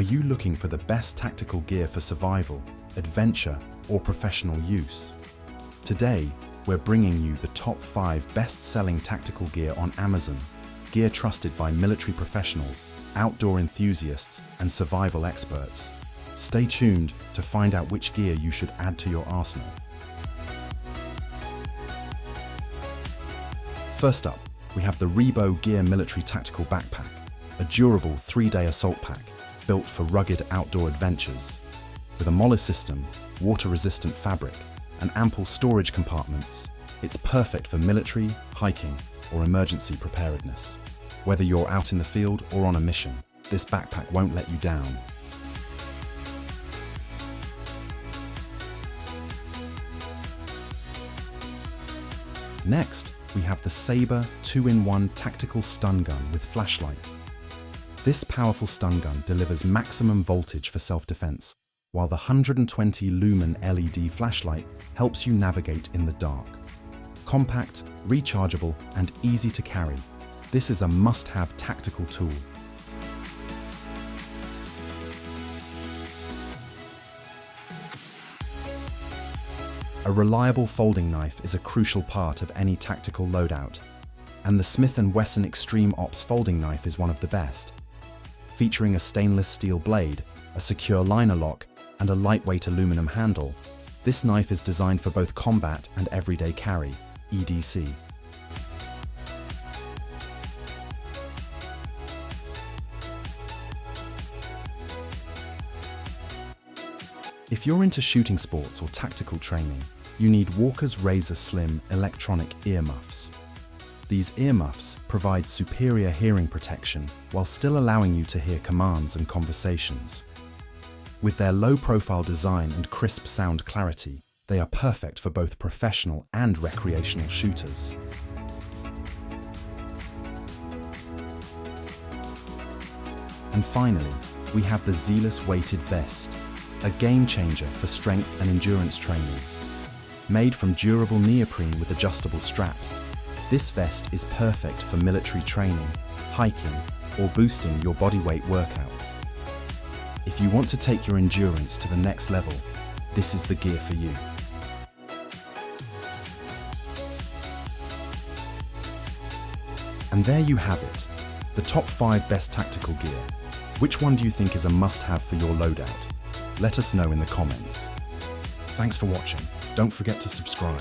Are you looking for the best tactical gear for survival, adventure, or professional use? Today, we're bringing you the top 5 best-selling tactical gear on Amazon, gear trusted by military professionals, outdoor enthusiasts, and survival experts. Stay tuned to find out which gear you should add to your arsenal. First up, we have the Rebo Gear Military Tactical Backpack, a durable 3-day assault pack built for rugged outdoor adventures. With a MOLLE system, water-resistant fabric, and ample storage compartments, it's perfect for military, hiking, or emergency preparedness. Whether you're out in the field or on a mission, this backpack won't let you down. Next, we have the Sabre 2-in-1 Tactical Stun Gun with flashlight. This powerful stun gun delivers maximum voltage for self-defense, while the 120 lumen LED flashlight helps you navigate in the dark. Compact, rechargeable, and easy to carry, this is a must-have tactical tool. A reliable folding knife is a crucial part of any tactical loadout, and the Smith & Wesson Extreme Ops folding knife is one of the best. Featuring a stainless steel blade, a secure liner lock, and a lightweight aluminum handle, this knife is designed for both combat and everyday carry, EDC. If you're into shooting sports or tactical training, you need Walker's Razor Slim electronic earmuffs. These earmuffs provide superior hearing protection while still allowing you to hear commands and conversations. With their low-profile design and crisp sound clarity, they are perfect for both professional and recreational shooters. And finally, we have the Zealous Weighted Vest, a game-changer for strength and endurance training. Made from durable neoprene with adjustable straps, this vest is perfect for military training, hiking, or boosting your bodyweight workouts. If you want to take your endurance to the next level, this is the gear for you. And there you have it, the top 5 best tactical gear. Which one do you think is a must-have for your loadout? Let us know in the comments. Thanks for watching. Don't forget to subscribe.